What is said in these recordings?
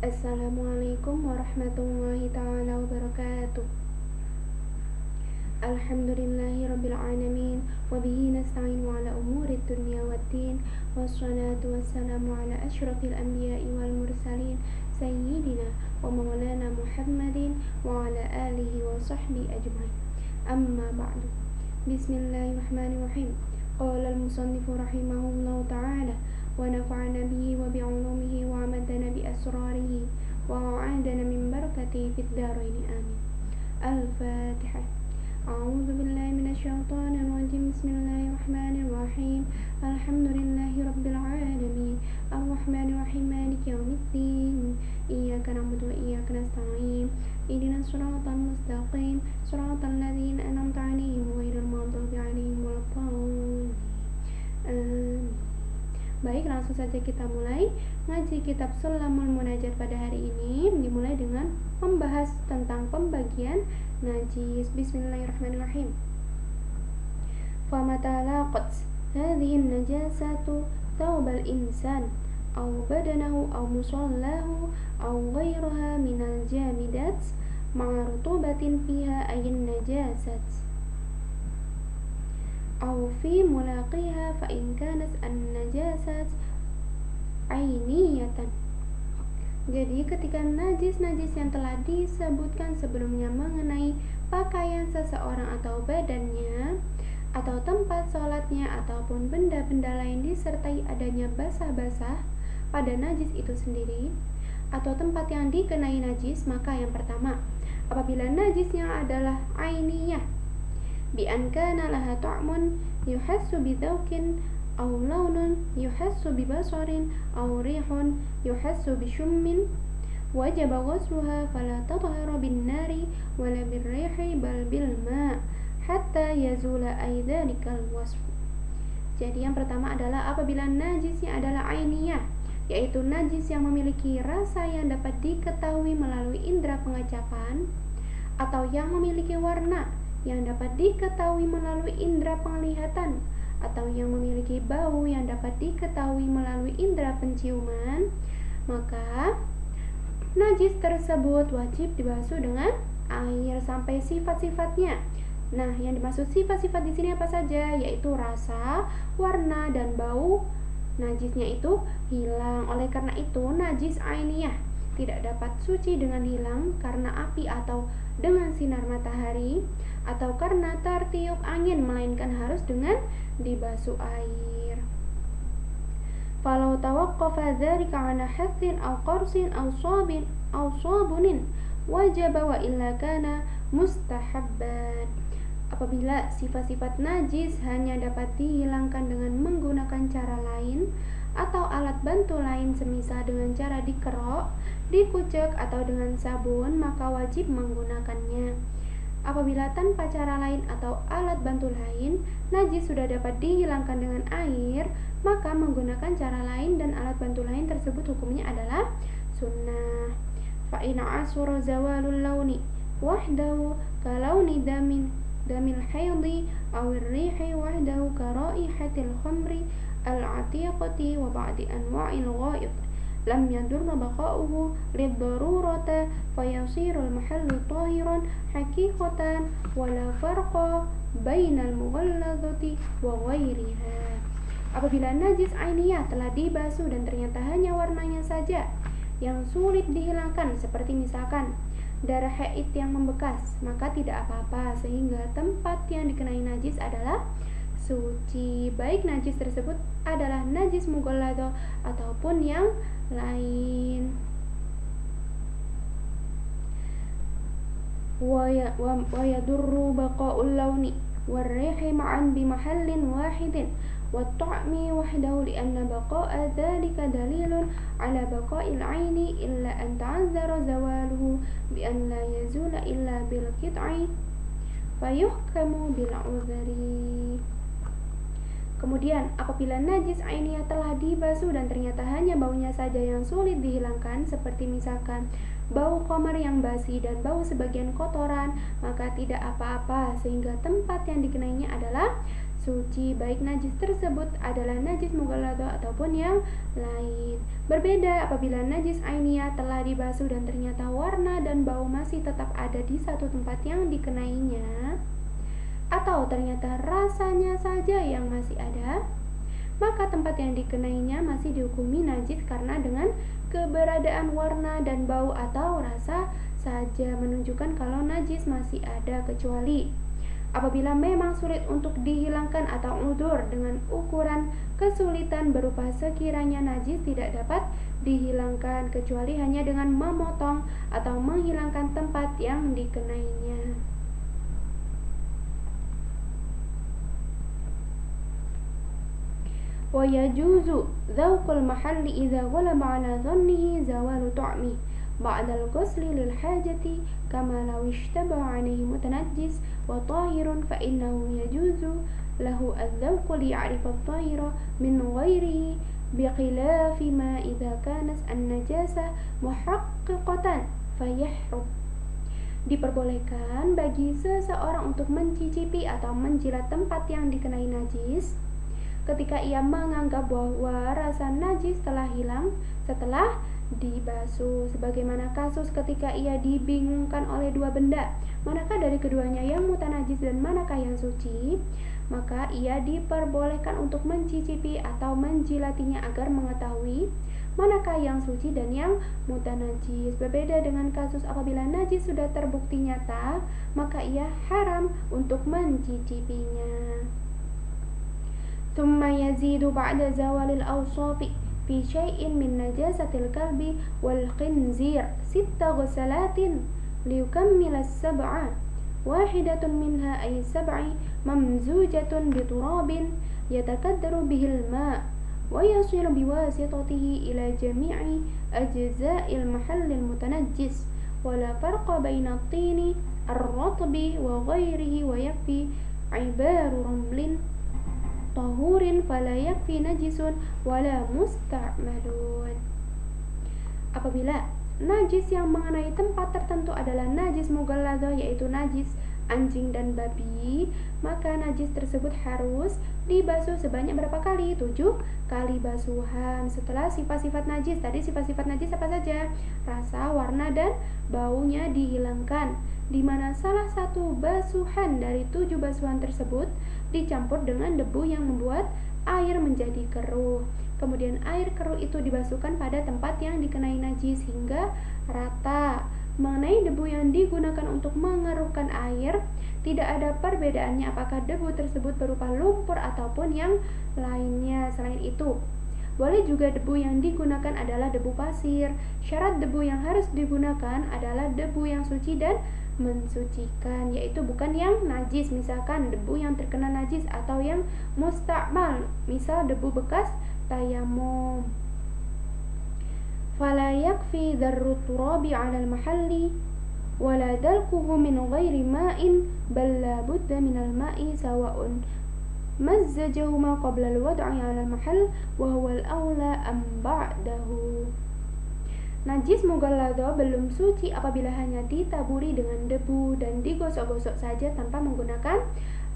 Assalamualaikum warahmatullahi ta'ala wabarakatuh. Alhamdulillahi rabbil alamin. Wabihi nasta'in ala umuri dunya waddin. Wassalatu wassalamu ala ashrafil anbiya'i wal mursalin Sayyidina wa maulana Muhammadin wa ala alihi wa sahbihi ajma'in. Amma ba'du. Bismillahirrahmanirrahim. Qala al-musannifu rahimahullahu ta'ala wa nafa'ana bihi wa bi'ulumihi wa amadana bi asrarihi wa a'adana min barakatihi fid dharaini amin. Al-Fatihah. A'udzu billahi minasyaitonir rajim. Bismillahirrahmanirrahim. Alhamdulillahi rabbil alamin. Arrahmanir rahim. Maliki yaumiddin. Iyyaka na'budu wa iyyaka nasta'in. Ihdinas siratal mustaqim. Siratal ladzina an'amta 'alaihim ghairil maghdubi 'alaihim waladdallin. Amin. Baik, langsung saja kita mulai ngaji kitab Sulamul Munajat pada hari ini. Dimulai dengan membahas tentang pembagian najis. Bismillahirrahmanirrahim. Famata laqat hadhihi najasatu thawbal insan aw badanahu aw musallahu aw ghayraha minal jamidat ma'a rutubatin fiha ayyin najasat aw fi mulaqiha fa in kanat an-najasat ainiyatan. Jadi ketika najis-najis yang telah disebutkan sebelumnya mengenai pakaian seseorang atau badannya atau tempat sholatnya ataupun benda-benda lain disertai adanya basah-basah pada najis itu sendiri atau tempat yang dikenai najis, maka yang pertama, apabila najisnya adalah ainiyah bi an kana laha ta'mun yuhassu bi dhawqin aw launun yuhassu bi basarin aw rihun yuhassu bi shummin wajaba ghusluha fala tatahharu bin nari wala bir rihi bal bil ma hatta yazula aidzalikal wasf. Jadi yang pertama adalah apabila najisnya adalah ainiyah, yaitu najis yang memiliki rasa yang dapat diketahui melalui indera pengecapan, atau yang memiliki warna yang dapat diketahui melalui indera penglihatan, atau yang memiliki bau yang dapat diketahui melalui indera penciuman, maka najis tersebut wajib dibasuh dengan air sampai sifat-sifatnya. Nah, yang dimaksud sifat-sifat di sini apa saja? Yaitu rasa, warna, dan bau najisnya itu hilang. Oleh karena itu, najis ainiyah tidak dapat suci dengan hilang karena api atau dengan sinar matahari atau karena tertiup angin, melainkan harus dengan dibasuh air. Falau tawaqqafa dzalika 'ala hathin aw qarsin aw sabunin wajaba wa illa kana mustahabban. Apabila sifat-sifat najis hanya dapat dihilangkan dengan menggunakan cara lain atau alat bantu lain, semisal dengan cara dikerok, dikucek, atau dengan sabun, maka wajib menggunakannya. Apabila tanpa cara lain atau alat bantu lain, najis sudah dapat dihilangkan dengan air, maka menggunakan cara lain dan alat bantu lain tersebut hukumnya adalah sunnah. Fa in asura zawalul launi wahdahu kalauni damil haidhi awir rihi wahdahu karaihatil khamri al-atiqati wa ba'di anwa'il ghaid lam yadurra baqa'uhu lid-darurata fayasirul mahallu tahiran haqiqatan wala farqa bainal mughalladzati wa ghairiha. Apabila najis ainiyah telah dibasuh dan ternyata hanya warnanya saja yang sulit dihilangkan, seperti misalkan darah haid yang membekas, maka tidak apa-apa, sehingga tempat yang dikenai najis adalah suci, baik najis tersebut adalah najis mughalladhah ataupun yang lain. Wa yadurru baqa'ul launi war rihi ma'an bi mahallin wahidin wa ta'mi wahdahu li anna baqa'a dzalika dalilun ala baqa'il 'aini illa an ta'azzara zawaluhu bi an la yazula illa bil qit'i fayuhkamu bil 'udhri. Kemudian, apabila najis ainiyah telah dibasuh dan ternyata hanya baunya saja yang sulit dihilangkan, seperti misalkan bau khamar yang basi dan bau sebagian kotoran, maka tidak apa-apa, sehingga tempat yang dikenainya adalah suci, baik najis tersebut adalah najis mughalladhah ataupun yang lain. Berbeda apabila najis ainiyah telah dibasuh dan ternyata warna dan bau masih tetap ada di satu tempat yang dikenainya, atau ternyata rasanya saja yang masih ada, maka tempat yang dikenainya masih dihukumi najis karena dengan keberadaan warna dan bau atau rasa saja menunjukkan kalau najis masih ada, kecuali apabila memang sulit untuk dihilangkan atau udzur dengan ukuran kesulitan berupa sekiranya najis tidak dapat dihilangkan kecuali hanya dengan memotong atau menghilangkan tempat yang dikenainya. ويجوز ذوق المحل إذا غلب على ظنه زوال طعمه بعد الغسل للحاجة كما لو اشتبه عليه متنجس وطاهر فإنه يجوز له الذوق ليعرف الطاهر من غيره بخلاف ما إذا كانت النجاسة محققة فيحرم. Diperbolehkan bagi seseorang untuk mencicipi atau menjilat tempat yang dikenai najis ketika ia menganggap bahwa rasa najis telah hilang setelah dibasuh, sebagaimana kasus ketika ia dibingungkan oleh dua benda, manakah dari keduanya yang mutanajis dan manakah yang suci, maka ia diperbolehkan untuk mencicipi atau menjilatinya agar mengetahui manakah yang suci dan yang mutanajis. Berbeda dengan kasus apabila najis sudah terbukti nyata, maka ia haram untuk mencicipinya. ثم يزيد بعد زوال الأوصاف في شيء من نجاسة الكلب والخنزير 6 غسلات ليكمل السبع واحدة منها أي 7 ممزوجة بتراب يتكدر به الماء ويصل بواسطته إلى جميع أجزاء المحل المتنجس ولا فرق بين الطين الرطب وغيره ويكفي عبار رمل tahurin fala yakfi najisun wala musta'malun. Apabila najis yang mengenai tempat tertentu adalah najis mughalladhah, yaitu najis anjing dan babi, maka najis tersebut harus dibasuh sebanyak berapa kali? 7 kali basuhan. Setelah sifat-sifat najis, tadi sifat-sifat najis apa saja? Rasa, warna, dan baunya dihilangkan, di mana salah satu basuhan dari 7 basuhan tersebut dicampur dengan debu yang membuat air menjadi keruh. Kemudian air keruh itu dibasuhkan pada tempat yang dikenai najis hingga rata. Mengenai debu yang digunakan untuk mengeruhkan air, tidak ada perbedaannya apakah debu tersebut berupa lumpur ataupun yang lainnya. Selain itu, boleh juga debu yang digunakan adalah debu pasir. Syarat debu yang harus digunakan adalah debu yang suci dan mensucikan, yaitu bukan yang najis, misalkan debu yang terkena najis, atau yang musta'mal, misal debu bekas tayamum. Fala yakfi dharru turabi 'ala al-mahalli wala dalquhu min ghairi ma'in bal la budda min al-ma'i sawa'un mazzajahuma qabla al-wad'i 'ala al-mahall wa huwa al-awla am ba'dahu. Najis mughalladhah belum suci apabila hanya ditaburi dengan debu dan digosok-gosok saja tanpa menggunakan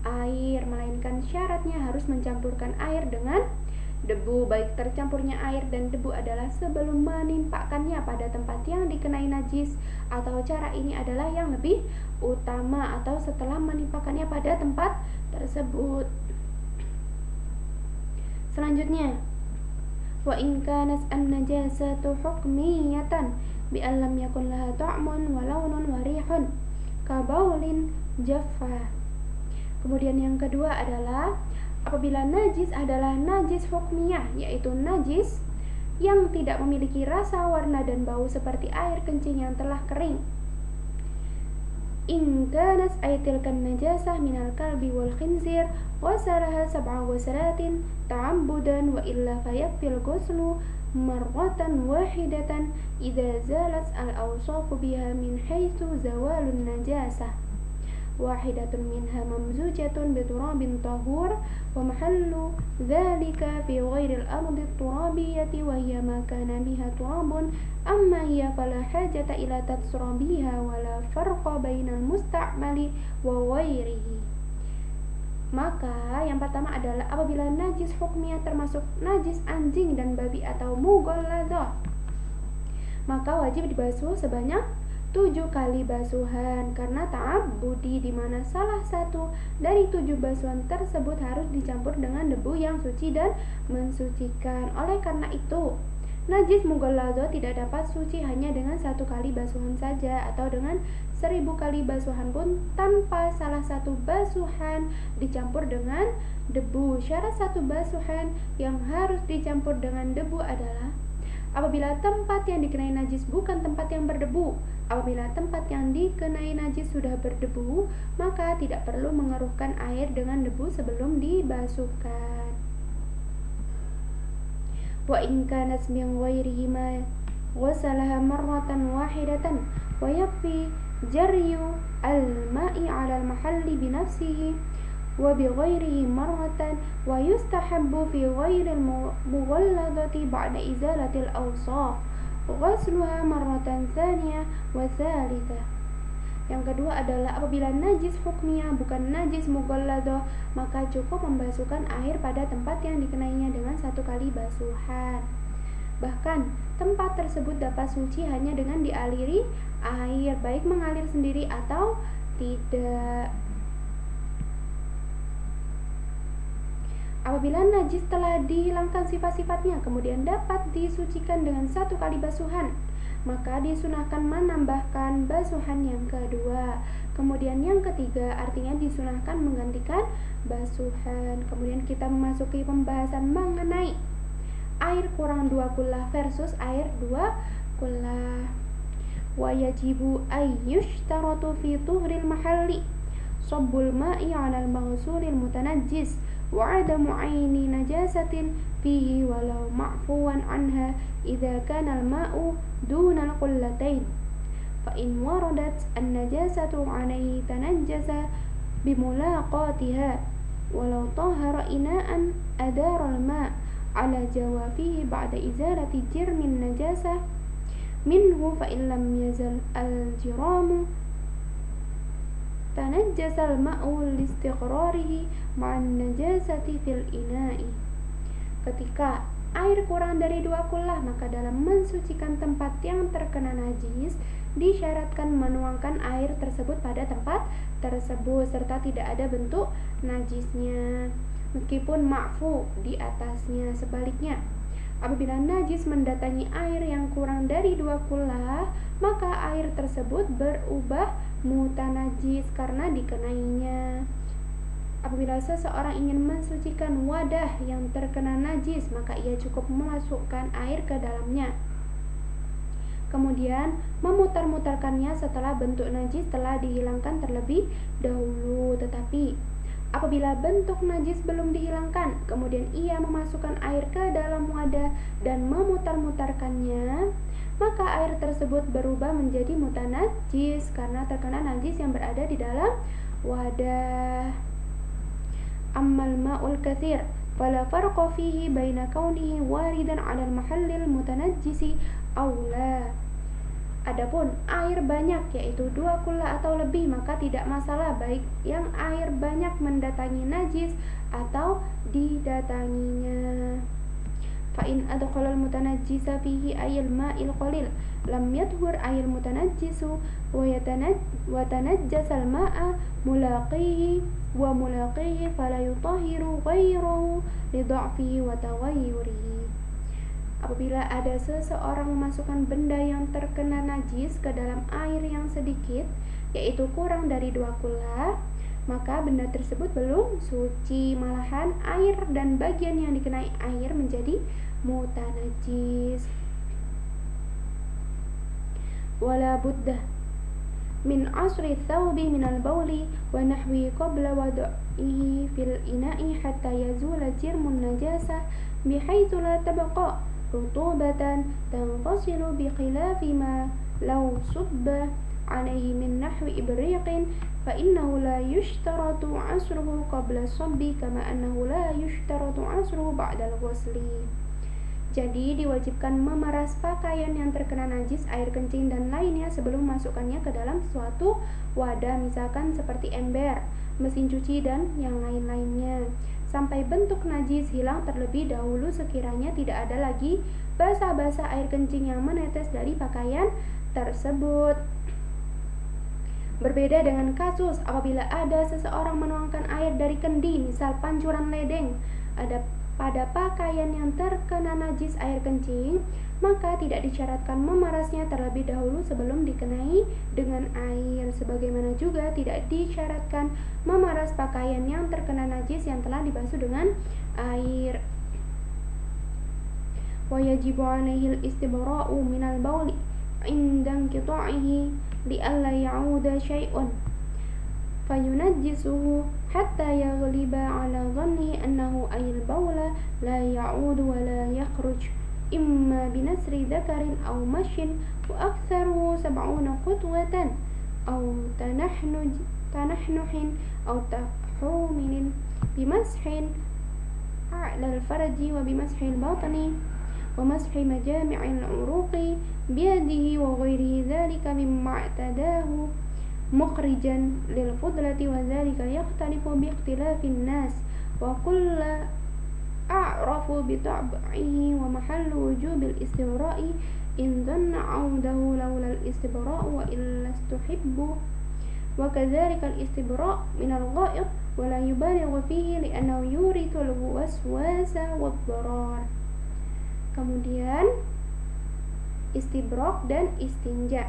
air, melainkan syaratnya harus mencampurkan air dengan debu. Baik tercampurnya air dan debu adalah sebelum menimpakannya pada tempat yang dikenai najis, atau cara ini adalah yang lebih utama, atau setelah menimpakannya pada tempat tersebut. Selanjutnya, wa in kanat an-najasatu hukmiyatan bi an lam yakun laha ta'mun wa launun wa rihun ka baulin jaffa. Kemudian yang kedua adalah apabila najis adalah najis hukmiyah, yaitu najis yang tidak memiliki rasa, warna, dan bau seperti air kencing yang telah kering. In kanat aytilkan najasah minal kalbi wal khinzir wasaraha 7 ghusalatin ta'ambudan wa illa fayakfil ghuslu marratan wahidatan idza zalat al-awsafu biha min haitsu zawalun najasah wahidatun minha mamzujatun biturabin tahur wa mahallu dhalika fi ghairil ardi turabiyati wa hiya ma kana biha turabun amma hiya fala hajata ila tatsrabiha wala farqa bainal musta'mali wa ghairihi. Maka yang pertama adalah apabila najis hukmiyah termasuk najis anjing dan babi atau mughalladah, maka wajib dibasuh sebanyak 7 kali basuhan karena ta'abbudi, di mana salah satu dari 7 basuhan tersebut harus dicampur dengan debu yang suci dan mensucikan. Oleh karena itu, najis mughalladah tidak dapat suci hanya dengan 1 kali basuhan saja atau dengan 1000 kali basuhan pun tanpa salah satu basuhan dicampur dengan debu. Syarat satu basuhan yang harus dicampur dengan debu adalah apabila tempat yang dikenai najis bukan tempat yang berdebu. Apabila tempat yang dikenai najis sudah berdebu, maka tidak perlu mengeruhkan air dengan debu sebelum dibasuhkan. Wa in kanat min ghairihi ma ghasalaha marratan wahidatan wa yakfi jaryu al-ma'i 'ala al-mahalli bi nafsihi wa bi ghairihi marratan wa yustahabbu fi ghairi al-mughalladati ba'da izalati al-awsaf ghasluha marratan tsaniyah wa tsalitsah. Yang kedua adalah apabila najis hukmiyah bukan najis mughalladah, maka cukup membasuhkan air pada tempat yang dikenainya dengan 1 kali basuhan. Bahkan tempat tersebut dapat suci hanya dengan dialiri air, baik mengalir sendiri atau tidak. Apabila najis telah dihilangkan sifat-sifatnya, kemudian dapat disucikan dengan 1 kali basuhan, maka disunahkan menambahkan basuhan yang kedua. Kemudian yang ketiga, artinya disunahkan menggantikan basuhan. Kemudian kita memasuki pembahasan mengenai air kurang 2 kullah versus air 2 kullah. Wa yajibu ayyushtaratu fi tuhril mahalli sabbul ma'i 'ala al-maghsulil mutanajjis wa 'adamu 'aini najasatin fihi walau ma'fuwan 'anha idza kana al-ma'u duna al-qullatain fa in waradat an-najasatu 'alayhi tanajjasa bimulaqatiha walau tahara ina'an adara al-ma' 'ala jawafihi ba'da izalati jirmin najasah minhu fa in lam yazal al-jiramu tanajjasa al-ma'u listiqrarihi ma'an najasati fil ina'i. Ketika air kurang dari 2 kullah, maka dalam mensucikan tempat yang terkena najis disyaratkan menuangkan air tersebut pada tempat tersebut serta tidak ada bentuk najisnya meskipun ma'fu di atasnya. Sebaliknya, apabila najis mendatangi air yang kurang dari 2 kullah, maka air tersebut berubah mutanajis karena dikenainya. Apabila seseorang ingin mensucikan wadah yang terkena najis, maka ia cukup memasukkan air ke dalamnya, kemudian memutar-mutarkannya setelah bentuk najis telah dihilangkan terlebih dahulu. Tetapi apabila bentuk najis belum dihilangkan, kemudian ia memasukkan air ke dalam wadah dan memutar-mutarkannya, maka air tersebut berubah menjadi mutanajis karena terkena najis yang berada di dalam wadah. Ammal ma'ul katsir fala farqa fihi baina kaunihi waridan 'ala al-mahallil mutanajjisi aw la. Adapun air banyak, yaitu 2 kullah atau lebih, maka tidak masalah baik yang air banyak mendatangi najis atau didatanginya. Fa in adkhala al-mutanajjisa fihi ayil ma'il qalil lam yadhur ayil mutanajjisu wa tanajjasa al-ma'a mulaqihi wa mulaqihi fala yutahhiru ghayrahu li dha'fihi wa taghayyurihi. Apabila ada seseorang memasukkan benda yang terkena najis ke dalam air yang sedikit, yaitu kurang dari 2 kullah, maka benda tersebut belum suci, malahan air dan bagian yang dikenai air menjadi mutanajis. Wala buddah min asri thawbi min al-bawli wa nahwi qabla wad'ihi fil ina'i hatta yazula jirmun najasah bihaitsu la tabqa rutubatan tanfasilu bi khilafi ma law subba alaihi min nahwi ibriqin fa innahu la yushtaratu 'asruhu qabla sabbi kama annahu la yushtaratu 'asruhu ba'da al-ghusli. Jadi diwajibkan memeras pakaian yang terkena najis, air kencing dan lainnya sebelum masukkannya ke dalam suatu wadah, misalkan seperti ember, mesin cuci dan yang lain-lainnya, sampai bentuk najis hilang terlebih dahulu sekiranya tidak ada lagi basah-basah air kencing yang menetes dari pakaian tersebut. Berbeda dengan kasus apabila ada seseorang menuangkan air dari kendi, misal pancuran ledeng, pada pakaian yang terkena najis air kencing, maka tidak disyaratkan memerasnya terlebih dahulu sebelum dikenai dengan air. Sebagaimana juga tidak disyaratkan memeras pakaian yang terkena najis yang telah dibasuh dengan air. Wa yajibu 'alaihi al-istibra'u minal bauli 'inda inqita'ihi li'alla ya'uda syai'un fayunajjisuhu hatta yaghliba 'ala dhanni annahu ayil bawla la ya'udu wa la yakhruj imma binasri dhakarin aw mashin wa aktharuhu 70 khutwatan aw tanahnuhin aw tahuminin bimashin 'ala al-farji wa bimashil batni wa mashi majami'il 'uruqi biyadihi wa ghairi dhalika mimma i'tadahu mukhrijan lil fudlati wa dhalika yakhtalifu bi ikhtilafin nas wa kullu a'rafu bi tab'ihi wa mahallu wujubil istibra'i in dhanna 'audahu lawla al istibra'u wa illa istuhibbu wa kadhalika al istibra' min al gha'id wa la yubalighu fihi li'annahu yurithu al waswasa wad darar. Kemudian istibrok dan istinja.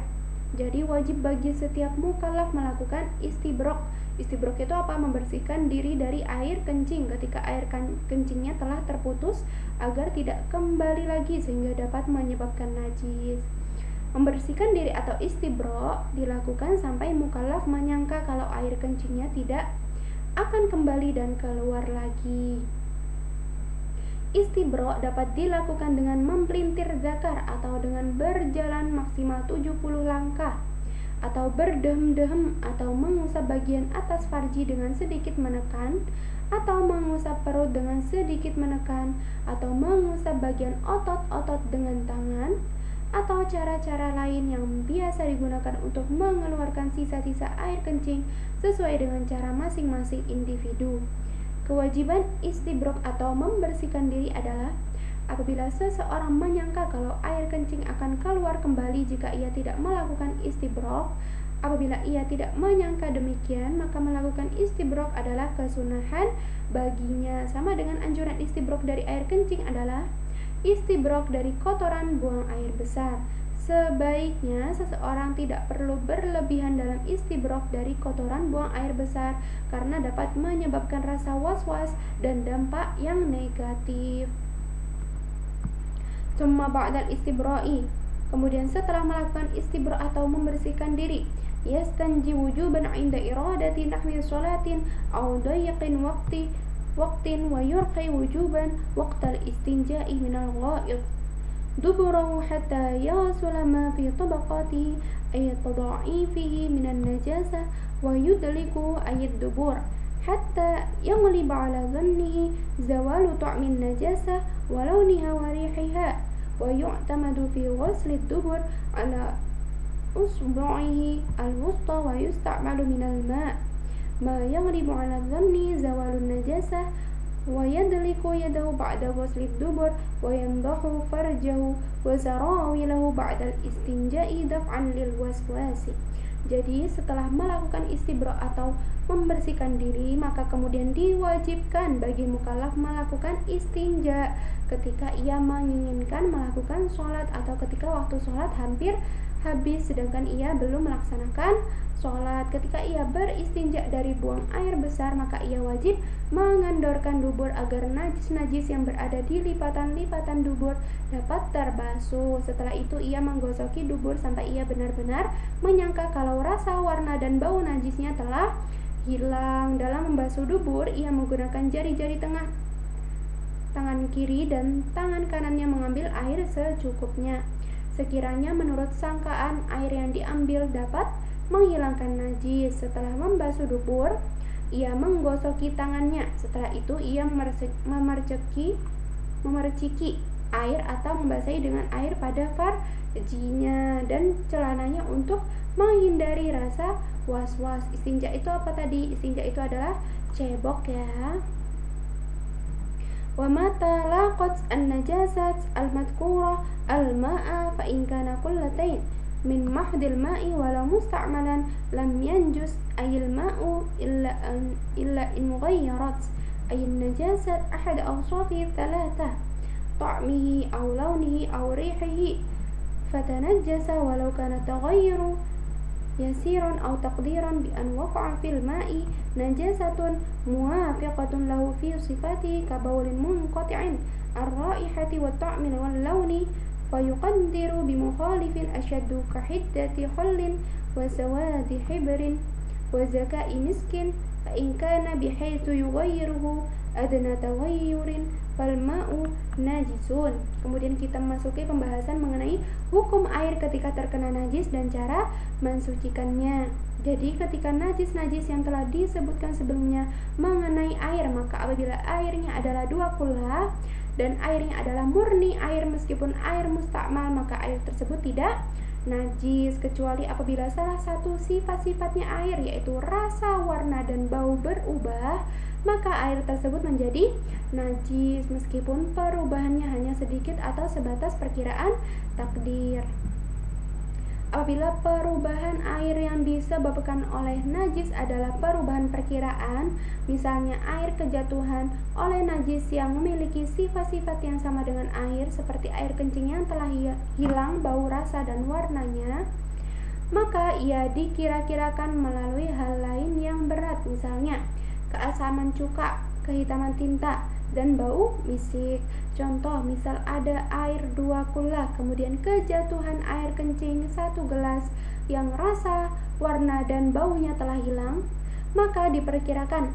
Jadi wajib bagi setiap mukallaf melakukan istibrok. Istibrok itu apa? Membersihkan diri dari air kencing ketika air kencingnya telah terputus agar tidak kembali lagi sehingga dapat menyebabkan najis. Membersihkan diri atau istibrok dilakukan sampai mukallaf menyangka kalau air kencingnya tidak akan kembali dan keluar lagi. Istibrok dapat dilakukan dengan mempelintir zakar atau dengan berjalan maksimal 70 langkah, atau berdehem-dehem, atau mengusap bagian atas farji dengan sedikit menekan, atau mengusap perut dengan sedikit menekan, atau mengusap bagian otot-otot dengan tangan, atau cara-cara lain yang biasa digunakan untuk mengeluarkan sisa-sisa air kencing sesuai dengan cara masing-masing individu. Kewajiban istibrok atau membersihkan diri adalah apabila seseorang menyangka kalau air kencing akan keluar kembali jika ia tidak melakukan istibrok. Apabila ia tidak menyangka demikian, maka melakukan istibrok adalah kesunahan baginya. Sama dengan anjuran istibrok dari air kencing adalah istibrok dari kotoran buang air besar. Sebaiknya seseorang tidak perlu berlebihan dalam istibrok dari kotoran buang air besar karena dapat menyebabkan rasa was-was dan dampak yang negatif. Tsumma ba'dal istibra'i, kemudian setelah melakukan istibrok atau membersihkan diri, yastanji wujuban 'inda iradati nahwi sholatin aw dayiqin waqtin wa yurqi wujuban waqtal istinja'i minal gha'id duburahu hatta yasula ma fi tabaqatihi ay tadha'ifihi minan najasah wa yudliku ay dubur hatta yaghliba ala dhannihi zawalu ta'min najasah wa lawniha wa rihiha wa yu'tamadu fi ghusli dubur ala usbu'ihi al-wusta wa yusta'malu minal ma yaghlibu ala dhanni zawalun najasah wa yadliku yadahu ba'da ghusli dubur wa yandahu farjahu wa sarawilahu ba'da istinja'i daf'an lil waswasi. Jadi setelah melakukan istibrok atau membersihkan diri, maka kemudian diwajibkan bagi mukallaf melakukan istinja ketika ia menginginkan melakukan sholat atau ketika waktu sholat hampir habis sedangkan ia belum melaksanakan sholat. Ketika ia beristinja dari buang air besar, maka ia wajib mengendorkan dubur agar najis-najis yang berada di lipatan-lipatan dubur dapat terbasuh. Setelah itu ia menggosoki dubur sampai ia benar-benar menyangka kalau rasa, warna, dan bau najisnya telah hilang. Dalam membasuh dubur, ia menggunakan jari-jari tengah tangan kiri dan tangan kanannya mengambil air secukupnya. Sekiranya menurut sangkaan air yang diambil dapat menghilangkan najis. Setelah membasuh dubur, ia menggosoki tangannya. Setelah itu ia memerciki air atau membasahi dengan air pada farjinya dan celananya untuk menghindari rasa was-was. Istinja itu apa tadi? Istinja itu adalah cebok ya. Wa mata laqat an-najasat al-madhkura al-ma'a fa in kana kullatain min mahdil ma'i walau musta'malan lam yanjus ayil ma'u illa in mughayyarat ay an-najasat ahad awsafi thalatha ta'mihi aw lawnihi aw rihihi fatanajjasa walau kana taghayyaru yasiran aw taqdiran bi an waqa'a fil ma'i najasatun muwafiqatun lahu fi sifatihi ka bawlin munqati'in ar-raihati wa ta'min wal lawni fa yuqaddiru bi mukhalifin ashaddu ka hiddati khallin wa sawadi hibrin wa zaka'i miskin fa in kana bihaythu yughayyiruhu adna taghayyurin fal ma'u najisun. Kemudian kita masuki pembahasan mengenai hukum air ketika terkena najis dan cara mensucikannya. Jadi ketika najis-najis yang telah disebutkan sebelumnya mengenai air, maka apabila airnya adalah 2 kullah dan airnya adalah murni air meskipun air mustakmal, maka air tersebut tidak najis kecuali apabila salah satu sifat-sifatnya air yaitu rasa, warna, dan bau berubah, maka air tersebut menjadi najis meskipun perubahannya hanya sedikit atau sebatas perkiraan takdir. Apabila perubahan air yang disebabkan oleh najis adalah perubahan perkiraan, misalnya air kejatuhan oleh najis yang memiliki sifat-sifat yang sama dengan air seperti air kencing yang telah hilang bau, rasa, dan warnanya, maka ia dikira-kirakan melalui hal lain yang berat, misalnya keasaman cuka, kehitaman tinta, dan bau misik. Contoh, misal ada air 2 kullah, kemudian kejatuhan air kencing 1 gelas yang rasa, warna, dan baunya telah hilang, maka diperkirakan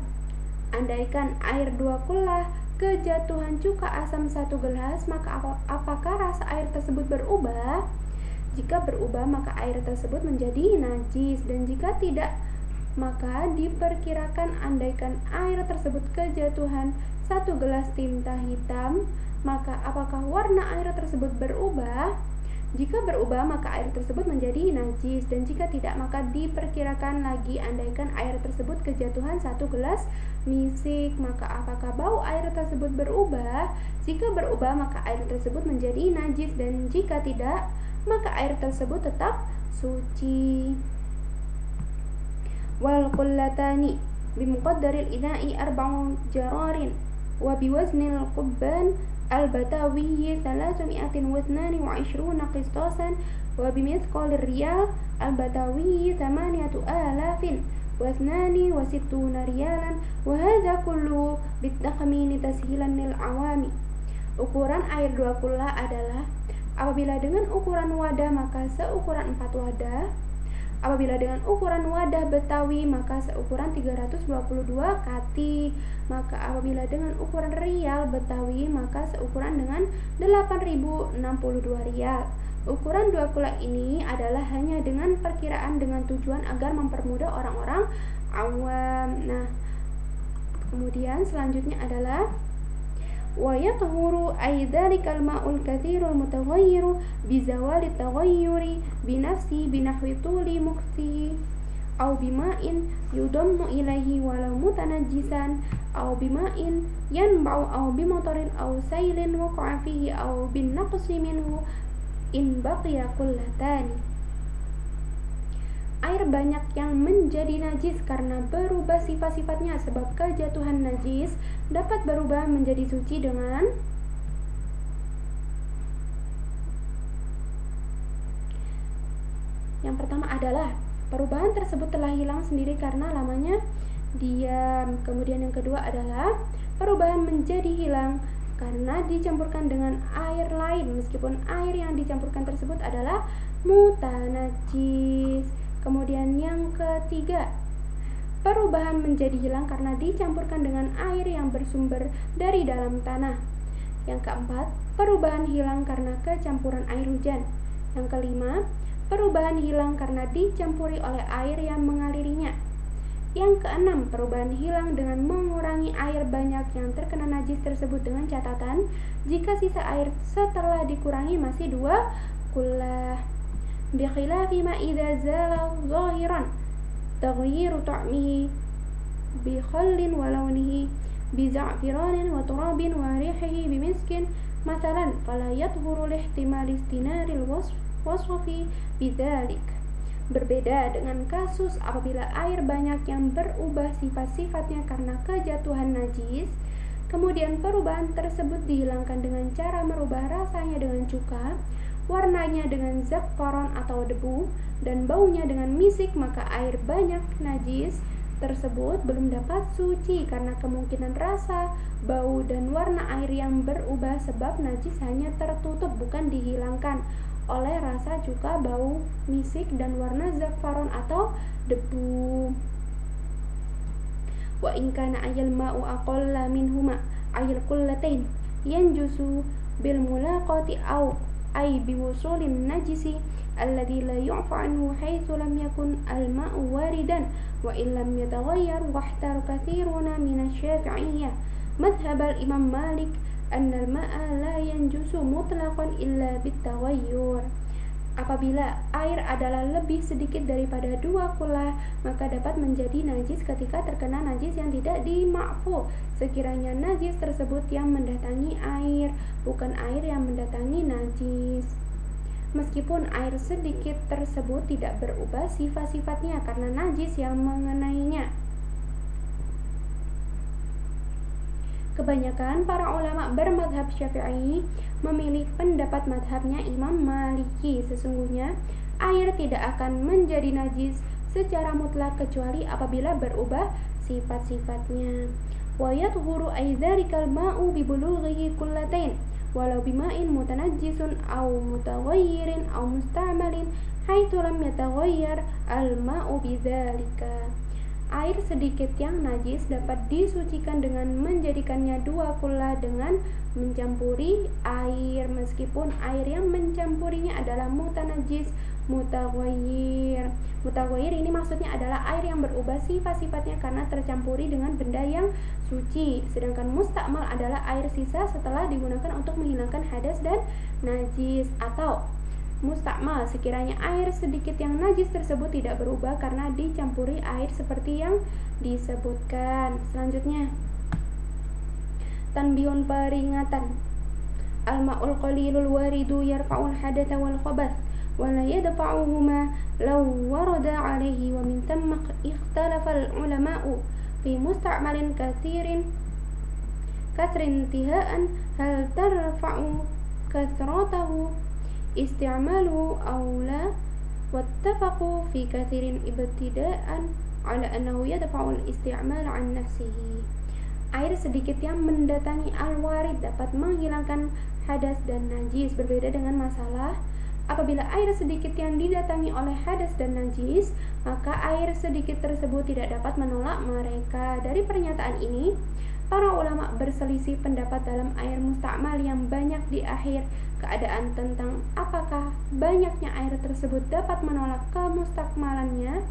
andaikan air 2 kullah, kejatuhan cuka asam 1 gelas, maka apakah rasa air tersebut berubah? Jika berubah, maka air tersebut menjadi najis, dan jika tidak, maka diperkirakan andaikan air tersebut kejatuhan 1 gelas tinta hitam, maka apakah warna air tersebut berubah? Jika berubah, maka air tersebut menjadi najis, dan jika tidak, maka diperkirakan lagi andaikan air tersebut kejatuhan 1 gelas misik, maka apakah bau air tersebut berubah? Jika berubah, maka air tersebut menjadi najis, dan jika tidak, maka air tersebut tetap suci. Wal qullatani bimuqaddaril ina'i 4 jararin wa biwaznil qubban al-batawiyyi 322 qistasan wa bimithqalir riyal al-batawiyyi 8000 wa 62 riyalan wa hadha kullu bitakhmini tashilan lil awami. Ukuran air 2 kullah adalah apabila dengan ukuran wadah maka seukuran 4 wadah, apabila dengan ukuran wadah Betawi maka seukuran 322 kati, maka apabila dengan ukuran rial Betawi maka seukuran dengan 8062 rial. Ukuran 2 kullah ini adalah hanya dengan perkiraan dengan tujuan agar mempermudah orang-orang awam. Nah, kemudian selanjutnya adalah wa yathuru ay dzalikal ma'ul katsirul mutaghayyiru bi zawali taghayyuri bi nafsi bi nahwi tuli muqti aw bima'in yudammu ilaihi walau mutanajjisan aw bima'in yanba'u aw bimatarin aw sailin waqa'a fihi aw bin naqsi minhu in baqiya kullatani. Air banyak yang menjadi najis karena berubah sifat-sifatnya, sebab kejatuhan najis dapat berubah menjadi suci dengan yang pertama adalah perubahan tersebut telah hilang sendiri karena lamanya diam. Kemudian yang kedua adalah perubahan menjadi hilang karena dicampurkan dengan air lain meskipun air yang dicampurkan tersebut adalah mutanajis. Kemudian yang ketiga, perubahan menjadi hilang karena dicampurkan dengan air yang bersumber dari dalam tanah. Yang keempat, perubahan hilang karena kecampuran air hujan. Yang kelima, perubahan hilang karena dicampuri oleh air yang mengalirinya. Yang keenam, perubahan hilang dengan mengurangi air banyak yang terkena najis tersebut dengan catatan jika sisa air setelah dikurangi masih 2 kullah. Bikhilafi ma idza zala zahiran taghyiru ta'mihi bi khallin wa lawnihi bi za'firanin wa turabin wa rihihi bi miskin mathalan fala yadhuru lihtimal istinaril wasfi bidzalik. Berbeda dengan kasus apabila air banyak yang berubah sifat-sifatnya karena kejatuhan najis, kemudian perubahan tersebut dihilangkan dengan cara merubah rasanya dengan cuka, warnanya dengan za'faron atau debu, dan baunya dengan misik, maka air banyak najis tersebut belum dapat suci karena kemungkinan rasa, bau, dan warna air yang berubah sebab najis hanya tertutup bukan dihilangkan oleh rasa cuka, bau, misik, dan warna za'faron atau debu. Wa in kana ayal ma'u aqalla minhuma ayal kullatain yanjusu bil mulaqati aw ay biwusulin najisi alladhi la yu'fa anhu haitsu lam yakun al ma'u waridan wa in lam yataghayyar wahtaru katsiruna min asy-syafi'iyyah madhhab al imam Malik annal ma'a la yanjusu mutlaqan illa bitaghayyur. Apabila air adalah lebih sedikit daripada 2 kullah, maka dapat menjadi najis ketika terkena najis yang tidak dima'fu, sekiranya najis tersebut yang mendatangi air, bukan air yang mendatangi najis. Meskipun air sedikit tersebut tidak berubah sifat-sifatnya karena najis yang mengenainya. Kebanyakan para ulama bermadhab Syafi'i memilih pendapat madhabnya Imam Maliki. Sesungguhnya air tidak akan menjadi najis secara mutlak kecuali apabila berubah sifat-sifatnya. Wa yadhuru aidzarikal ma'u bi bulughihi kullatain walau bima'in mutanajjisun aw mutaghayyirin aw musta'malin haitsu lam yataghayyar al-ma'u bidzalika. Air sedikit yang najis dapat disucikan dengan menjadikannya 2 kullah dengan mencampuri air, meskipun air yang mencampurinya adalah mutanajjis, mutaghayyir. Mutaghayyir ini maksudnya adalah air yang berubah sifat-sifatnya karena tercampuri dengan benda yang suci. Sedangkan mustakmal adalah air sisa setelah digunakan untuk menghilangkan hadas dan najis. Atau mustakmal sekiranya air sedikit yang najis tersebut tidak berubah karena dicampuri air seperti yang disebutkan. Selanjutnya, tanbihun, peringatan. Al-ma'ul qalilul waridu yarfa'ul hadatha wal khabath wa la yadfa'uhuma law warada 'alaihi wa min thamma ikhtalafa al-ulama'u fi musta'malin kathirin intiha'an hal tarfa'u kathratahu isti'maluhu aula wattafaqu fi kathirin ibtida'an ala annahu yadfa'ul isti'mal an nafsihi. Air sedikit yang mendatangi al-warid dapat menghilangkan hadas dan najis. Berbeda dengan masalah apabila air sedikit yang didatangi oleh hadas dan najis, maka air sedikit tersebut tidak dapat menolak mereka. Dari pernyataan ini, para ulama berselisih pendapat dalam air mustakmal yang banyak di akhir keadaan tentang apakah banyaknya air tersebut dapat menolak kemustakmalannya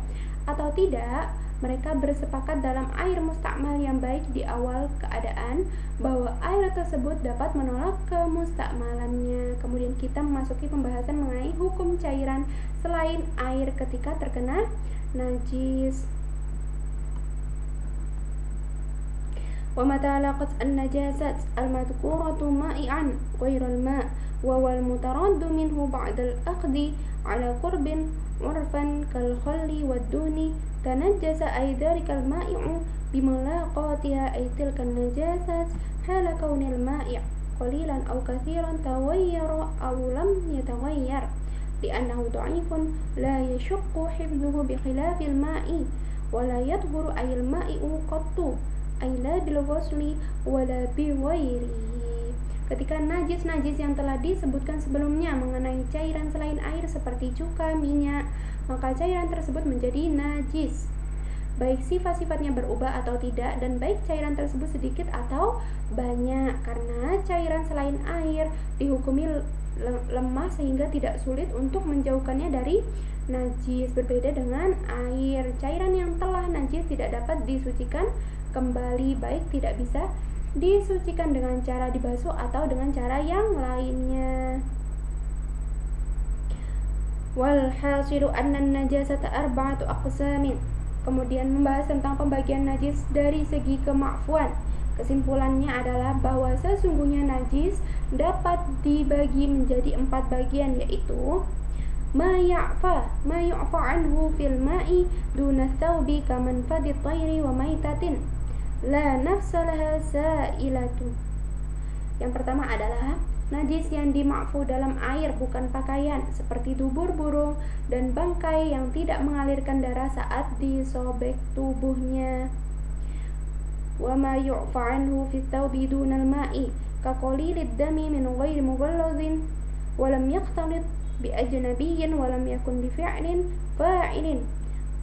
atau tidak. Mereka bersepakat dalam air mustakmal yang baik di awal keadaan bahwa air tersebut dapat menolak kemustakmalannya. Kemudian kita memasuki pembahasan mengenai hukum cairan selain air ketika terkena najis. Wa mata laqat an-najasat al-madhkuratu ma'i'an ghairal ma' wa wal mutaraddu minhu ba'da al-aqdi ala qurbin urfan kal khalli wad duni tanajjasa ay dhalika al-ma'i'u bimulaqatiha ay tilka an-najasat hala kaunil ma'i' qalilan aw kathiran taghayyara aw lam yataghayyar li'annahu dha'ifun la yashuqqu hifdhuhu bi khilafil ma'i wa la yadhuru ay al-ma'i'u qattu ay la bil ghusli wa la bi ghairihi. Ketika najis-najis yang telah disebutkan sebelumnya mengenai cairan selain air seperti cuka, minyak, maka cairan tersebut menjadi najis, baik sifat-sifatnya berubah atau tidak, dan baik cairan tersebut sedikit atau banyak, karena cairan selain air dihukumi lemah sehingga tidak sulit untuk menjauhkannya dari najis. Berbeda dengan air, cairan yang telah najis tidak dapat disucikan kembali, baik tidak bisa disucikan dengan cara dibasuh atau dengan cara yang lainnya. Wal hasilu anna najasata arba'atu aqsamin. Kemudian membahas tentang pembagian najis dari segi kemakfuan. Kesimpulannya adalah bahwa sesungguhnya najis dapat dibagi menjadi 4 bagian, yaitu ma yu'fa anhu fil ma'i duna thawbi kaman fadit tayri wa maitatin la nafsa laha sa'ilatu. Yang pertama adalah najis yang dimakfu dalam air bukan pakaian, seperti dubur burung dan bangkai yang tidak mengalirkan darah saat disobek tubuhnya. Wa ma yu'fa anhu fit thawbi dunal ma'i ka qalilid dami min ghairi mughalladhin wa lam yaqtalit bi ajnabiyyin wa lam yakun bi fi'lin fa'ilin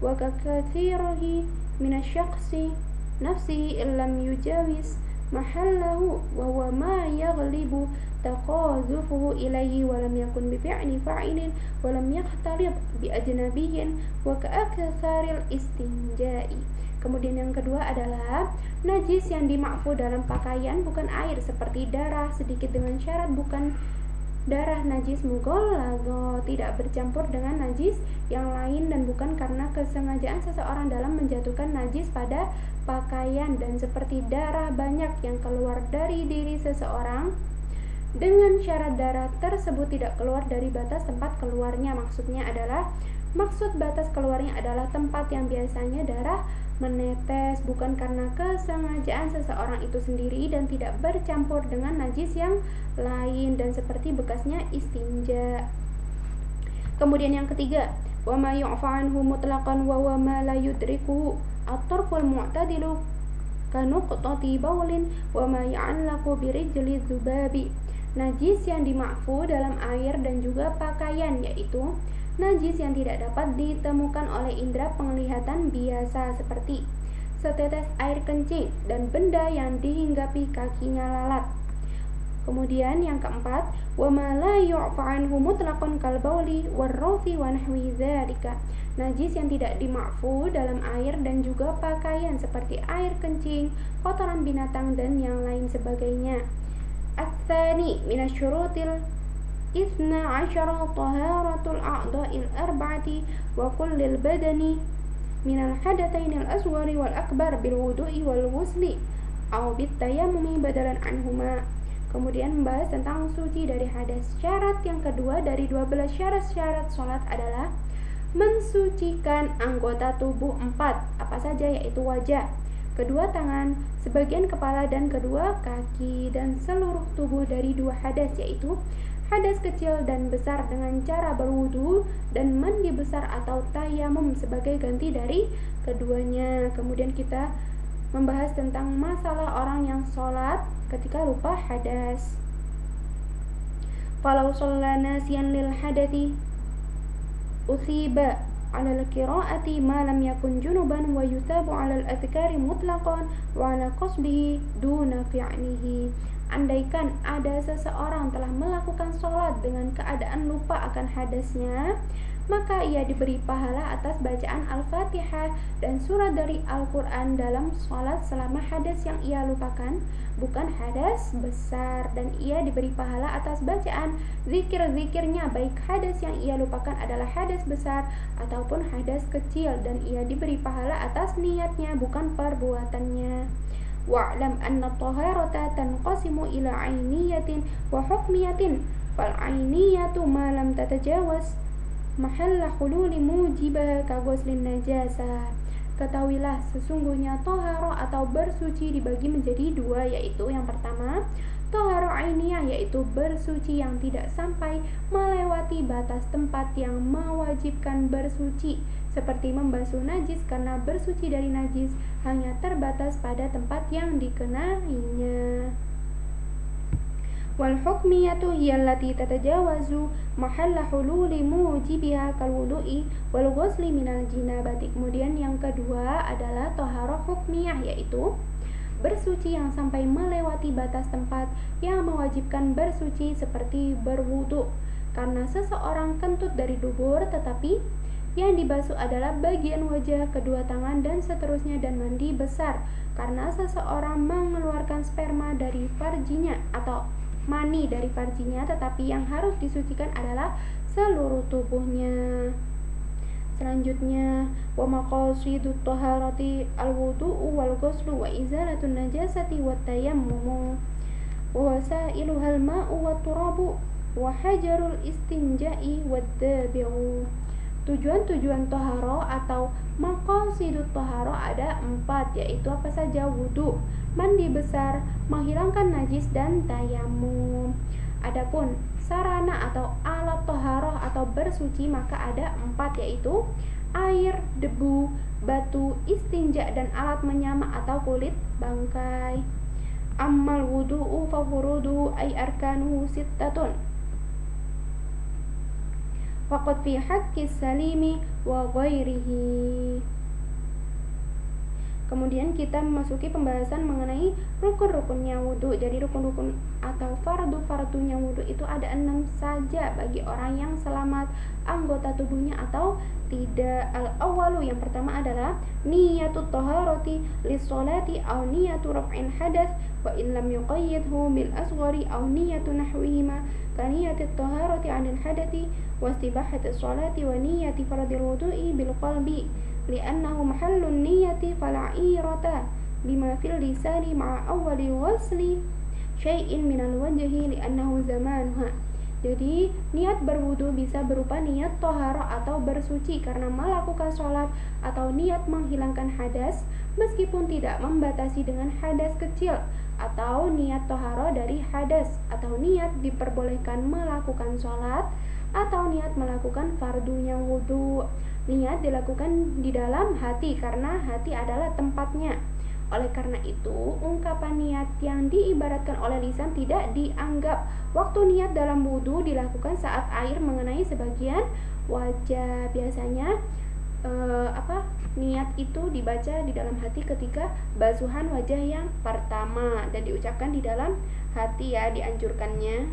wa ka kathirihi min asy-syakhsi nafsihi illam yujawiz mahallahu wa huwa ma yaghlibu taqazufuhu ilayhi wa lam yakun bi fi'li fa'ilin wa lam yaqtalit bi ajnabiyyin wa ka aktsaril istinja'i. Kemudian yang kedua adalah najis yang dimakfu dalam pakaian bukan air, seperti darah sedikit dengan syarat bukan darah najis mughalladzo, tidak bercampur dengan najis yang lain, dan bukan karena kesengajaan seseorang dalam menjatuhkan najis pada pakaian, dan seperti darah banyak yang keluar dari diri seseorang dengan syarat darah tersebut tidak keluar dari batas tempat keluarnya. Maksud batas keluarnya adalah tempat yang biasanya darah menetes, bukan karena kesengajaan seseorang itu sendiri dan tidak bercampur dengan najis yang lain, dan seperti bekasnya istinja. Kemudian yang ketiga, wa ma yu'fa anhu mutlaqan wa ma la yudrikuhu at-tarful mu'tadilu kanuqtati baulin wa ma ya'allaqu birijli dzubabi. Najis yang dimakfu dalam air dan juga pakaian, yaitu najis yang tidak dapat ditemukan oleh indera penglihatan biasa, seperti setetes air kencing dan benda yang dihinggapi kakinya lalat. Kemudian yang keempat, wa ma la yu'fa anhu mutlaqan kal bauli war rawthi wa nahwi dzalika. Najis yang tidak dimakfu dalam air dan juga pakaian, seperti air kencing, kotoran binatang dan yang lain sebagainya. Ats-tsani minasyurutil Isna asyara taharatul a'dha'il arba'ati wa kullil badani minal hadatsainil asghari wal akbar bil wudu'i wal ghusli aw bit tayammumi badalan anhuma. Kemudian membahas tentang suci dari hadas. Syarat yang kedua dari 12 syarat-syarat salat adalah mensucikan anggota tubuh 4, apa saja, yaitu wajah, kedua tangan, sebagian kepala dan kedua kaki, dan seluruh tubuh dari 2 hadas, yaitu hadas kecil dan besar dengan cara berwudu dan mandi besar atau tayamum sebagai ganti dari keduanya. Kemudian kita membahas tentang masalah orang yang sholat ketika lupa hadas. Falau shalla nasiyan lil hadati usiba 'ala al-qira'ati ma lam yakun junuban wa yuthabu 'ala al-adhkari mutlaqan wa 'ala qasdihi duna fi'lihi. Andaikan ada seseorang telah melakukan sholat dengan keadaan lupa akan hadasnya, maka ia diberi pahala atas bacaan Al-Fatihah dan surat dari Al-Quran dalam sholat selama hadas yang ia lupakan bukan hadas besar, dan ia diberi pahala atas bacaan zikir-zikirnya baik hadas yang ia lupakan adalah hadas besar ataupun hadas kecil, dan ia diberi pahala atas niatnya bukan perbuatannya. Wa'lam anna taharata tanqasimu ila ainiyatin wa hukmiyatin fal ainiyatu ma lam tatajawaz mahalla hululi mujibaha ka ghuslin najasa. Ketahuilah sesungguhnya toharo atau bersuci dibagi menjadi 2, yaitu yang pertama toharo ainiyah, yaitu bersuci yang tidak sampai melewati batas tempat yang mewajibkan bersuci, seperti membasuh najis, karena bersuci dari najis hanya terbatas pada tempat yang dikenainya. Wal hukmiyatu hiyallati tatajawazu mahalla hululi mujibiha kal wudu'i wal ghusli minal jinabati. Kemudian yang kedua adalah toharo hukmiyah, yaitu bersuci yang sampai melewati batas tempat yang mewajibkan bersuci, seperti berwudu karena seseorang kentut dari dubur tetapi Yang dibasuh adalah bagian wajah, kedua tangan, dan seterusnya, dan mandi besar karena seseorang mengeluarkan sperma dari farjinya atau mani dari farjinya, tetapi yang harus disucikan adalah seluruh tubuhnya. Selanjutnya, wa maqasidut taharati al-wudu'u wal ghuslu wa izalatun najasati wat tayammumu wa wasailuhal ma'u wat turabu wa hajarul istinja'i wad dabi'u. Tujuan-tujuan toharo atau maqasidut toharo ada 4, yaitu apa saja? Wudu, mandi besar, menghilangkan najis, dan tayamum. Adapun sarana atau alat toharoh atau bersuci maka ada 4, yaitu air, debu, batu, istinja, dan alat menyama atau kulit bangkai. Ammal wudu'u fa furuduhu ay arkanuhu sittatun faqad fi haqqis salimi wa ghairihi. Kemudian kita memasuki pembahasan mengenai rukun-rukunnya wudhu. Jadi rukun-rukun atau fardu-fardunya wudhu itu ada 6 saja bagi orang yang selamat anggota tubuhnya atau tidak. Al-awwalu, yang pertama adalah niyatut taharati lis-sholati aw niyatu raf'in hadath wa in lam yuqayyidhu bil asghari aw niyatu nahwihima ka niyatit taharati 'anil hadathi wa istibahatis sholati wa niyati fardil wudhu'i bil qalbi li'annahu mahallun niyati fala irata bima fil lisani ma'a awwali ghusli syai'in minal wajhi li'annahu zamanuha. Jadi niat berwudu bisa berupa niat toharo atau bersuci karena melakukan sholat, atau niat menghilangkan hadas meskipun tidak membatasi dengan hadas kecil, atau niat toharo dari hadas, atau niat diperbolehkan melakukan sholat, atau niat melakukan fardunya wudu. Niat dilakukan di dalam hati karena hati adalah tempatnya. Oleh karena itu, ungkapan niat yang diibaratkan oleh lisan tidak dianggap. Waktu niat dalam wudu dilakukan saat air mengenai sebagian wajah. Biasanya niat itu dibaca di dalam hati ketika basuhan wajah yang pertama dan diucapkan di dalam hati, ya, dianjurkannya.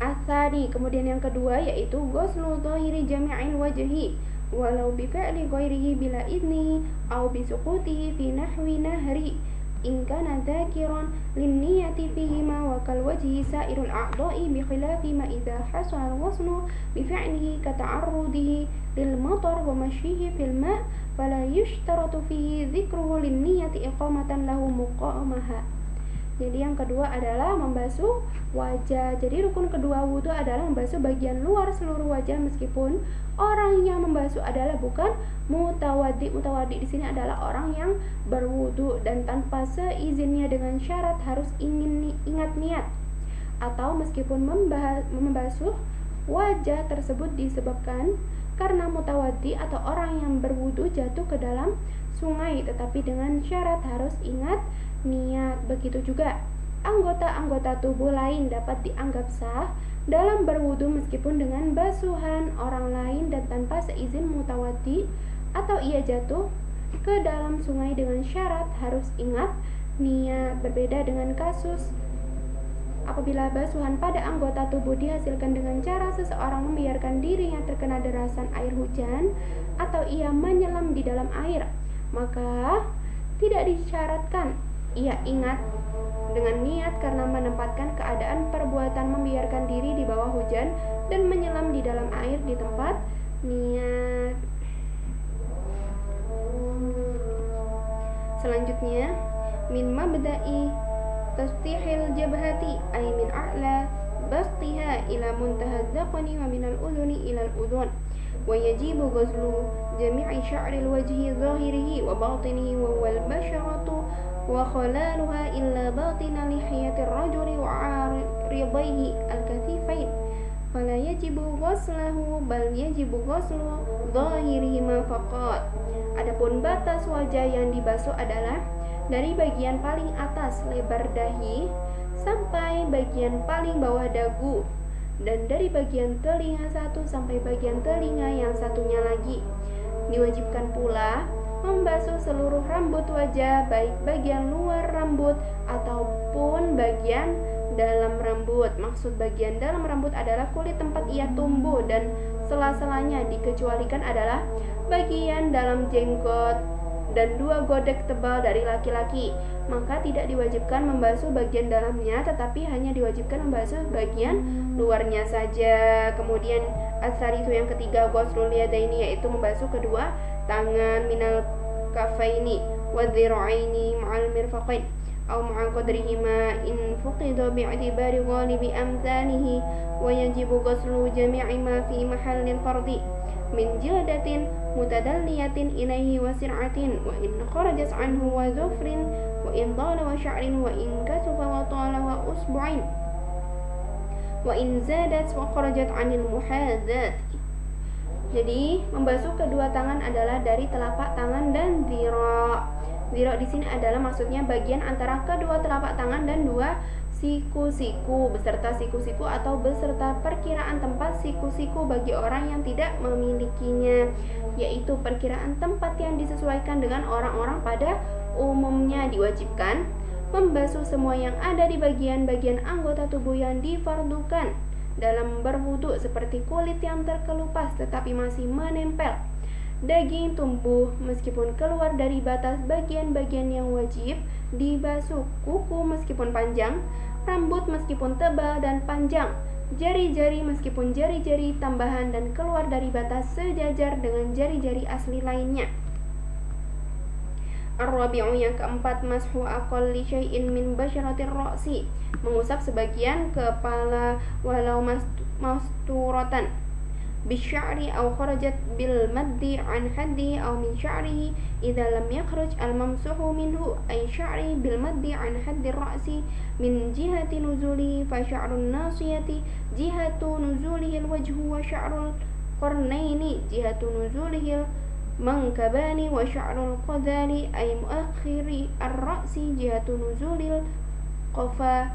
Asani, kemudian yang kedua yaitu ghuslu dhahiri jami'il wajhi walau bi fi'li ghairihi bila idnihi aw bi suqutihi fi nahwi nahri in kana dhakiran lin niyati fihi ma wa kal wajhi sa'irul a'dha'i bi khilafi ma idza hasala al-ghuslu bi fi'lihi ka ta'arrudihi lil matar wa mashyihi fil ma' fala yushtaratu fihi dhikruhu lin niyati iqamatan lahu muqamaha. Jadi yang kedua adalah membasuh wajah. Jadi rukun kedua wudhu adalah membasuh bagian luar seluruh wajah meskipun orang yang membasuh adalah bukan mutawaddi. Mutawaddi di sini adalah orang yang berwudhu dan tanpa seizinnya dengan syarat harus ingat niat. Atau meskipun membasuh wajah tersebut disebabkan karena mutawaddi atau orang yang berwudhu jatuh ke dalam sungai, tetapi dengan syarat harus ingat niat. Begitu juga anggota-anggota tubuh lain dapat dianggap sah dalam berwudu meskipun dengan basuhan orang lain dan tanpa seizin mutawaddi, atau ia jatuh ke dalam sungai dengan syarat harus ingat niat. Berbeda dengan kasus apabila basuhan pada anggota tubuh dihasilkan dengan cara seseorang membiarkan dirinya terkena derasan air hujan atau ia menyelam di dalam air, maka tidak disyaratkan ia ingat dengan niat karena menempatkan keadaan perbuatan membiarkan diri di bawah hujan dan menyelam di dalam air di tempat niat. Selanjutnya, min mabda'i tastihil jabhati ay min a'la bastiha ila muntaha dzaqni wa min al-udhuni ila al-udhun wa yajibu ghuslu jami'i sya'ril wajhi zahirihi wa batinihi wa wal basharatu wa khalaluha illa batina lihiyatir rajuli wa 'aridaihi al-kathifain fala yajibu ghusluhu bal yajibu ghuslu zahirihima faqat. Adapun batas wajah yang dibasuh adalah dari bagian paling atas lebar dahi sampai bagian paling bawah dagu, dan dari bagian telinga satu sampai bagian telinga yang satunya lagi. Diwajibkan pula membasuh seluruh rambut wajah, baik bagian luar rambut ataupun bagian dalam rambut. Maksud bagian dalam rambut adalah kulit tempat ia tumbuh dan sela-selanya, dikecualikan adalah bagian dalam jenggot dan 2 godek tebal dari laki-laki. Maka tidak diwajibkan membasuh bagian dalamnya, tetapi hanya diwajibkan membasuh bagian luarnya saja. Kemudian asaritu yang ketiga, ghuslul yadaini, yaitu membasuh kedua tangan, minal kafaini wadhira'aini ma'al mirfaqain aw ma'a qadrihima in fuqida bi'tibari ghalibi amthalihi wa yajibu ghuslu jami'i ma fi mahallil fardi min jildatin mutadalliyatin ilaihi wa sir'atin wa in kharajat anhu wa zufrin wa in tala wa sya'rin wa in kasufa wa tala wa usbu'in wa in zadat wa kharajat anil muhadat. Jadi membasuh kedua tangan adalah dari telapak tangan dan dhira'. Dhira' di sini adalah maksudnya bagian antara kedua telapak tangan dan 2 siku-siku, beserta siku-siku atau beserta perkiraan tempat siku-siku bagi orang yang tidak memilikinya, yaitu perkiraan tempat yang disesuaikan dengan orang-orang pada umumnya. Diwajibkan membasuh semua yang ada di bagian-bagian anggota tubuh yang difardukan dalam berwudu, seperti kulit yang terkelupas tetapi masih menempel, daging tumbuh meskipun keluar dari batas bagian-bagian yang wajib dibasuh, kuku meskipun panjang, rambut meskipun tebal dan panjang, jari-jari meskipun jari-jari tambahan dan keluar dari batas sejajar dengan jari-jari asli lainnya. Ar-rabi'u yang keempat, mashu aqalli syai'in min basyaratir ra'si, mengusap sebagian kepala walau masturatan bisya'ri aw kharajat bil maddi an haddi aw min sya'rihi idza lam yakhruj al mamsuhu minhu ay sya'ri bil maddi an haddi ra'si min jihati nuzuli fa sya'run nasiyati jihatu nuzulihi al wajhu wa sya'rul qarnaini jihatu nuzulihi mankabani wa sya'rul qadali ay muakhiri ar-ra'si jihatu nuzulil qafa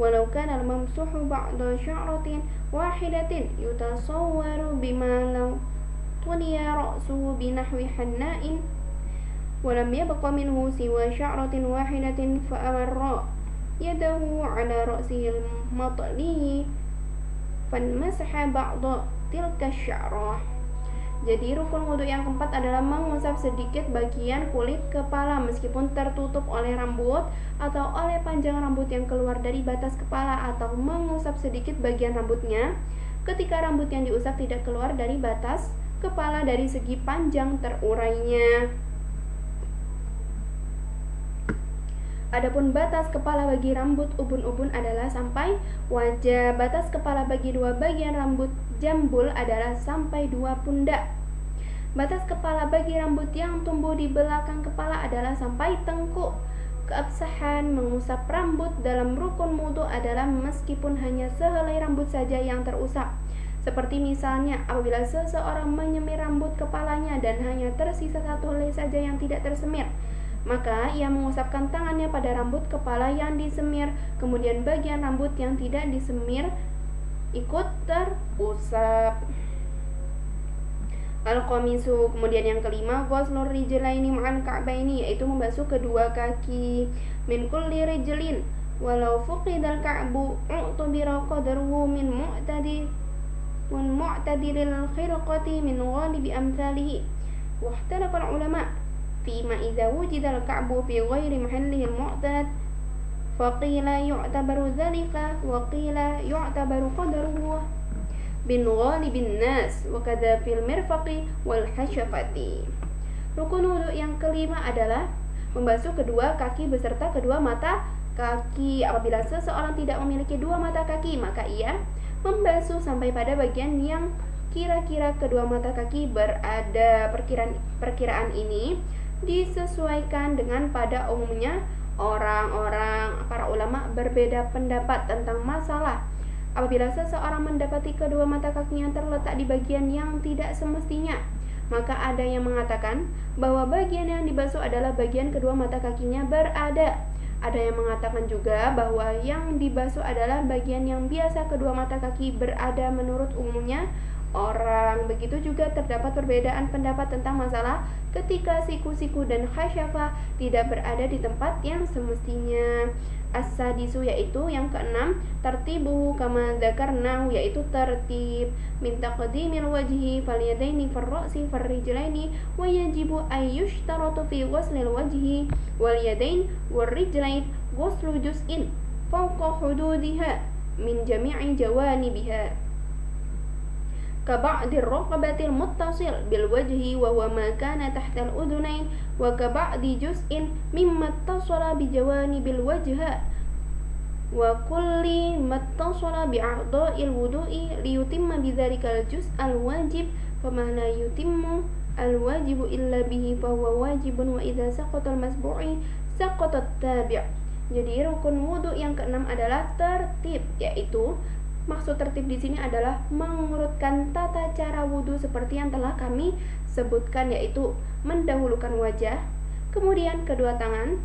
walau kana al-mamsuhu ba'da sya'ratin wahidatin yutasawwaru bima law tuliya ra'suhu binahwi hanna'in wa lam yabqa minhu siwa sya'ratin wahidatin fa'amarra yadahu ala ra'sihil matlihi fanmasaha ba'da tilka sya'rah. Jadi rukun wudhu yang keempat adalah mengusap sedikit bagian kulit kepala meskipun tertutup oleh rambut atau oleh panjang rambut yang keluar dari batas kepala, atau mengusap sedikit bagian rambutnya ketika rambut yang diusap tidak keluar dari batas kepala dari segi panjang terurainya. Adapun batas kepala bagi rambut ubun-ubun adalah sampai wajah. Batas kepala bagi 2 bagian rambut jambul adalah sampai 2 pundak. Batas kepala bagi rambut yang tumbuh di belakang kepala adalah sampai tengkuk. Keabsahan mengusap rambut dalam rukun wudu adalah meskipun hanya sehelai rambut saja yang terusap. Seperti misalnya apabila seseorang menyemir rambut kepalanya dan hanya tersisa 1 helai saja yang tidak tersemir, maka ia mengusapkan tangannya pada rambut kepala yang disemir, kemudian bagian rambut yang tidak disemir ikut terusap. Al-qamisu, kemudian yang kelima, ghuslur rijlaini ma'al ka'baini, yaitu membasuh kedua kaki, min kulli rijlin walau fuqidal ka'bu u'tubira qadruhu min mu'tadilil khilqati min ghalibi amthalihi wa ikhtalafa al-ulama fima idza wujida al-ka'bu fi ghairi mahallihi al-mu'tad faqila yu'tabaru dhalika wa qila yu'tabaru qadruhu bin ghalibin nas wa kadza fil mirfaqi wal hasyafati. Rukun wudu yang kelima adalah membasuh kedua kaki beserta kedua mata kaki. Apabila seseorang tidak memiliki 2 mata kaki, maka ia membasuh sampai pada bagian yang kira-kira kedua mata kaki berada. Perkiraan ini disesuaikan dengan pada umumnya para ulama berbeda pendapat tentang masalah apabila seseorang mendapati kedua mata kakinya terletak di bagian yang tidak semestinya. Maka ada yang mengatakan bahwa bagian yang dibasuh adalah bagian kedua mata kakinya berada. Ada yang mengatakan juga bahwa yang dibasuh adalah bagian yang biasa kedua mata kaki berada menurut umumnya orang. Begitu juga terdapat perbedaan pendapat tentang masalah ketika siku-siku dan khasyafah tidak berada di tempat yang semestinya. As-sadisu yaitu yang keenam, tertibu kama dzakarnahu yaitu tertib min taqdimil wajhi fal yadaini far ra'si far rijlaini wa yajibu ay yushtaratu fi ghuslil wajhi wal yadain war rijlain ghuslu juz'in fawqa hududiha min jami'i jawanibiha كبعض الرقبة المتصل بالوجه وهو ما كان تحت الأذنين وكبعض جزء مما اتصل بجوانب الوجه وكل ما اتصل بأعضاء الوضوء ليتم بذلك الجزء الواجب فما لا يتم الواجب إلا به فهو واجب وإذا سقط المسبوع سقط التابع. Jadi rukun wudhu yang keenam adalah tertib, yaitu maksud tertib di sini adalah mengurutkan tata cara wudhu seperti yang telah kami sebutkan, yaitu mendahulukan wajah, kemudian kedua tangan,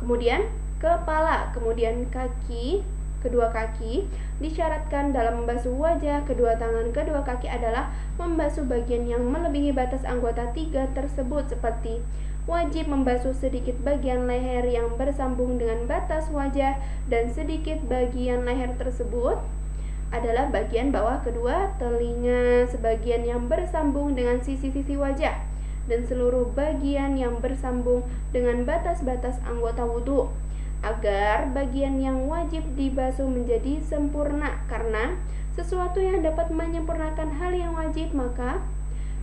kemudian kepala, kemudian kaki, kedua kaki. Disyaratkan dalam membasuh wajah, kedua tangan, kedua kaki adalah membasuh bagian yang melebihi batas anggota 3 tersebut, seperti wajib membasuh sedikit bagian leher yang bersambung dengan batas wajah, dan sedikit bagian leher tersebut adalah bagian bawah kedua telinga, sebagian yang bersambung dengan sisi-sisi wajah, dan seluruh bagian yang bersambung dengan batas-batas anggota wudhu, agar bagian yang wajib dibasuh menjadi sempurna. Karena sesuatu yang dapat menyempurnakan hal yang wajib, maka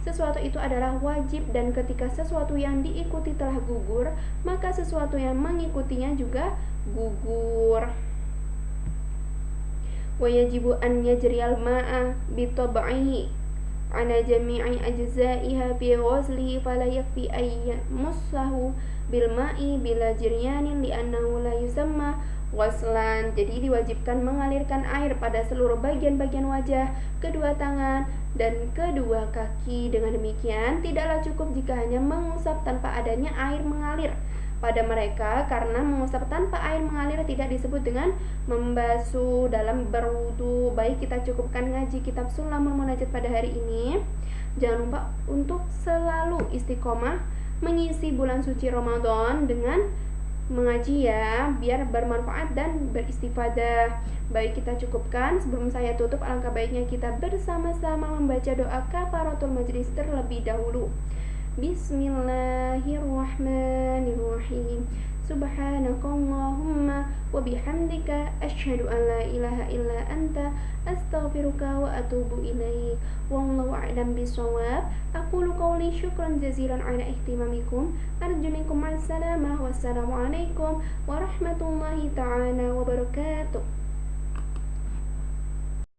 sesuatu itu adalah wajib, dan ketika sesuatu yang diikuti telah gugur, maka sesuatu yang mengikutinya juga gugur. Wa yajibu an yajriyal ma'a bi tab'ihi ala jami'i ajza'iha fi ghuslihi fala yakfi ay mussahu bil ma'i bila jiryanin li'annahu la yusamma ghuslan. Jadi diwajibkan mengalirkan air pada seluruh bagian-bagian wajah, kedua tangan, dan kedua kaki. Dengan demikian tidaklah cukup jika hanya mengusap tanpa adanya air mengalir pada mereka, karena mengusap tanpa air mengalir tidak disebut dengan membasuh dalam berwudu. Baik, kita cukupkan ngaji kitab Sulamul Munajat pada hari ini. Jangan lupa untuk selalu istiqomah mengisi bulan suci Ramadan dengan mengaji ya, biar bermanfaat dan beristifadah. Baik, kita cukupkan. Sebelum saya tutup, alangkah baiknya kita bersama-sama membaca doa kafaratul majlis terlebih dahulu. Bismillahirrahmanirrahim. Subhanakallahumma wa bihamdika asyhadu an la ilaha illa anta astaghfiruka wa atubu ilaik. Wallahu a'lam bishawab. Aqulu qawli syukran jazilan ala ihtimamikum. Arju minkum assalamah wassalamualaikum warahmatullahi ta'ala wabarakatuh.